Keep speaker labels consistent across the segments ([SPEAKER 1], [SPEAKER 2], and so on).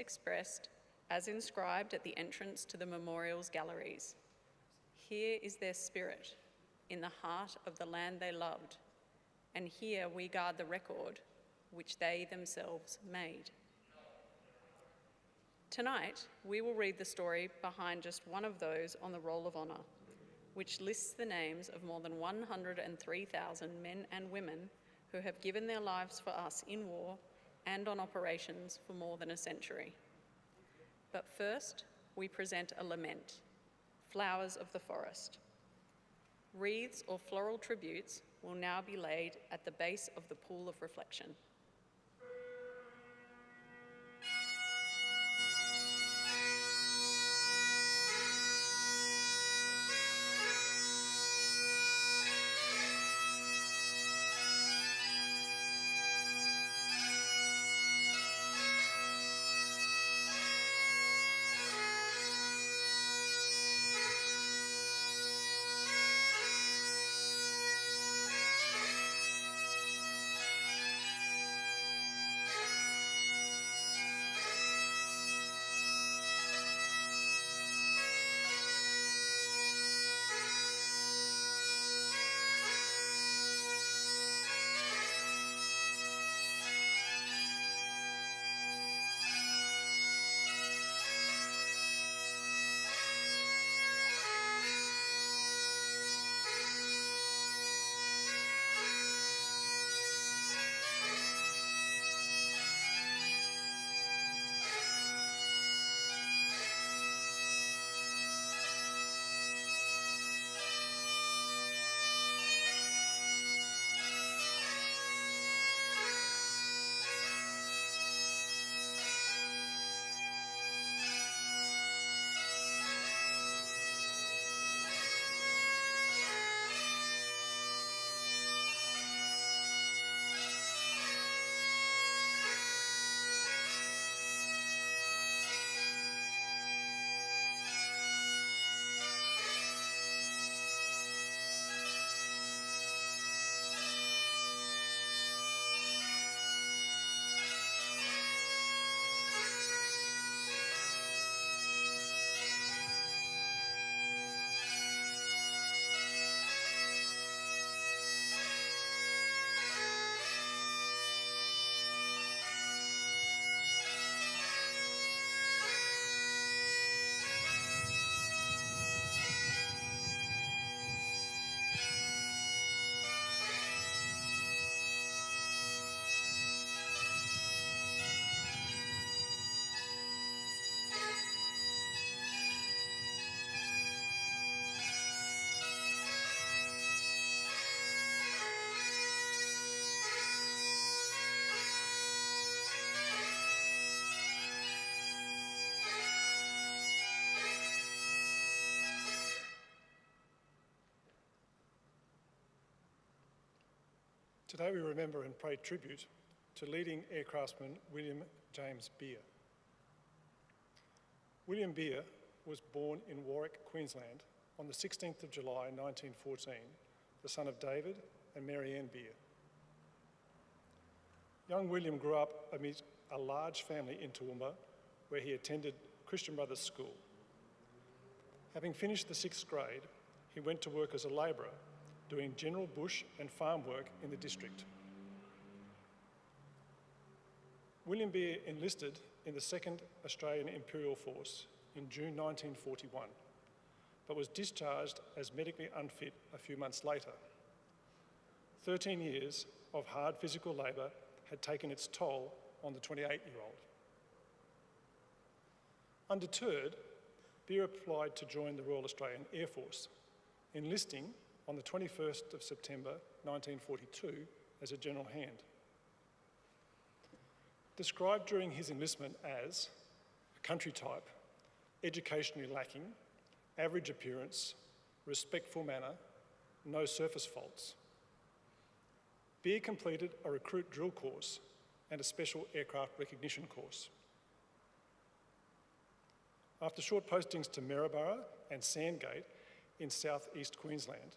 [SPEAKER 1] expressed as inscribed at the entrance to the memorial's galleries. Here is their spirit, in the heart of the land they loved, and here we guard the record which they themselves made. Tonight, we will read the story behind just one of those on the Roll of Honour, which lists the names of more than 103,000 men and women who have given their lives for us in war and on operations for more than a century. But first, we present a lament, Flowers of the Forest. Wreaths or floral tributes will now be laid at the base of the pool of reflection.
[SPEAKER 2] Today we remember and pay tribute to leading aircraftsman William James Beer. William Beer was born in Warwick, Queensland on the 16th of July 1914, the son of David and Mary Ann Beer. Young William grew up amid a large family in Toowoomba where he attended Christian Brothers School. Having finished the 6th grade, he went to work as a labourer, doing general bush and farm work in the district. William Beer enlisted in the 2nd Australian Imperial Force in June 1941, but was discharged as medically unfit a few months later. 13 years of hard physical labour had taken its toll on the 28-year-old. Undeterred, Beer applied to join the Royal Australian Air Force, enlisting on the 21st of September 1942 as a general hand. Described during his enlistment as a country type, educationally lacking, average appearance, respectful manner, no surface faults. Beer completed a recruit drill course and a special aircraft recognition course. After short postings to Maryborough and Sandgate in south-east Queensland,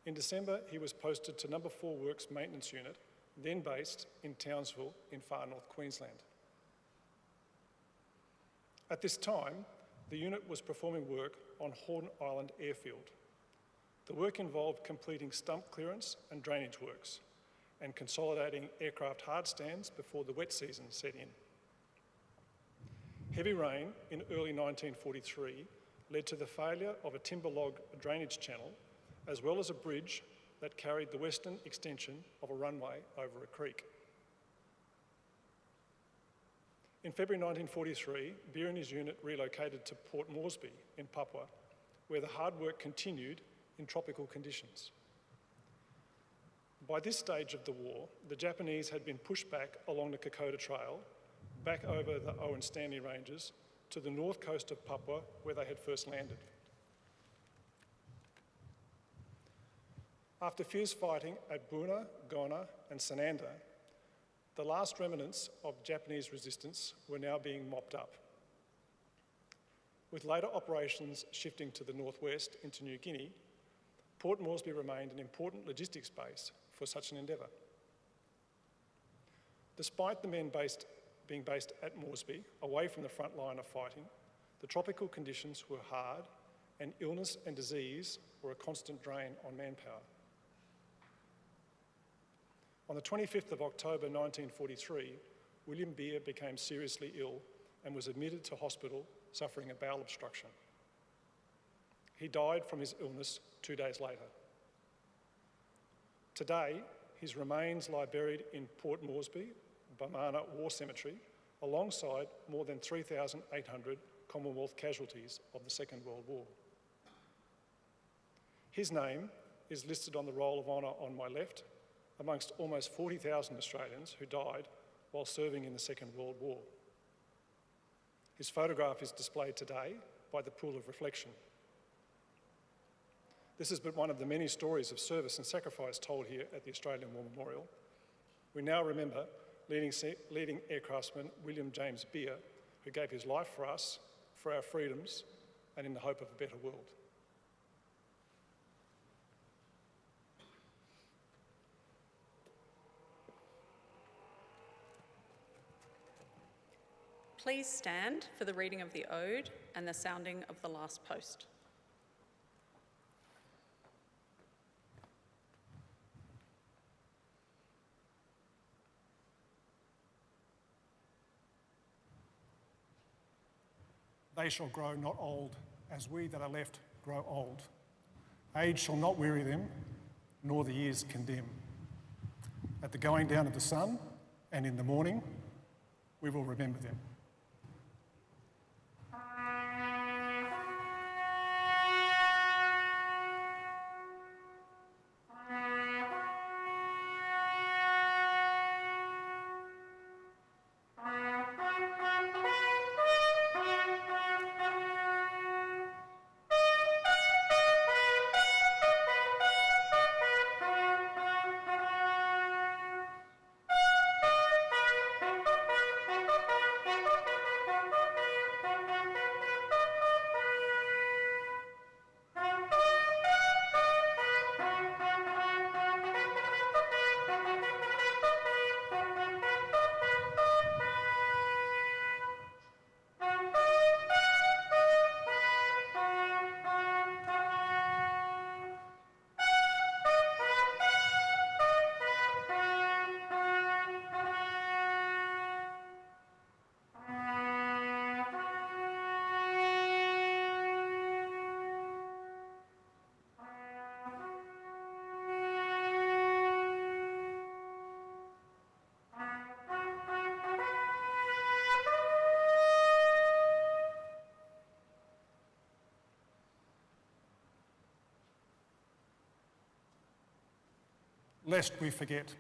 [SPEAKER 2] in December he was posted to No. 4 Works Maintenance Unit, then based in Townsville in far north Queensland. At this time, the unit was performing work on Horn Island Airfield. The work involved completing stump clearance and drainage works and consolidating aircraft hard stands before the wet season set in. Heavy rain in early 1943 led to the failure of a timber log drainage channel, as well as a bridge that carried the western extension of a runway over a creek. In February 1943, Beer and his unit relocated to Port Moresby in Papua, where the hard work continued in tropical conditions. By this stage of the war, the Japanese had been pushed back along the Kokoda Trail, back over the Owen Stanley Ranges, to the north coast of Papua, where they had first landed. After fierce fighting at Buna, Gona and Sananda, the last remnants of Japanese resistance were now being mopped up. With later operations shifting to the northwest into New Guinea, Port Moresby remained an important logistics base for such an endeavour. Despite the men being based at Moresby, away from the front line of fighting, the tropical conditions were hard and illness and disease were a constant drain on manpower. On the 25th of October 1943, William Beer became seriously ill and was admitted to hospital suffering a bowel obstruction. He died from his illness 2 days later. Today, his remains lie buried in Port Moresby, Bamana War Cemetery, alongside more than 3,800 Commonwealth casualties of the Second World War. His name is listed on the Roll of Honour on my left, amongst almost 40,000 Australians who died while serving in the Second World War. His photograph is displayed today by the Pool of Reflection. This is but one of the many stories of service and sacrifice told here at the Australian War Memorial. We now remember leading aircraftsman William James Beer, who gave his life for us, for our freedoms, and in the hope of a better world.
[SPEAKER 1] Please stand for the reading of the Ode and the sounding of the last post.
[SPEAKER 2] They shall grow not old, as we that are left grow old. Age shall not weary them, nor the years condemn. At the going down of the sun, and in the morning, we will remember them. Lest we forget.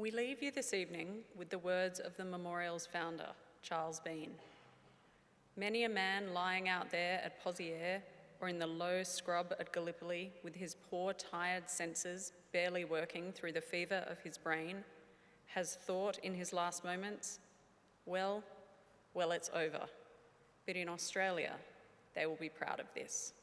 [SPEAKER 1] We leave you this evening with the words of the memorial's founder, Charles Bean. Many a man lying out there at Pozières or in the low scrub at Gallipoli with his poor, tired senses barely working through the fever of his brain has thought in his last moments, well, it's over. But in Australia, they will be proud of this.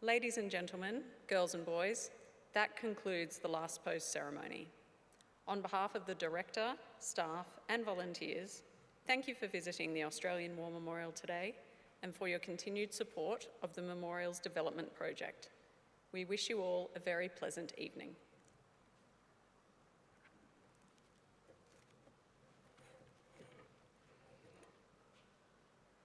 [SPEAKER 1] Ladies and gentlemen, girls and boys, that concludes the last post ceremony. On behalf of the director, staff, and volunteers, thank you for visiting the Australian War Memorial today and for your continued support of the Memorial's development project. We wish you all a very pleasant evening.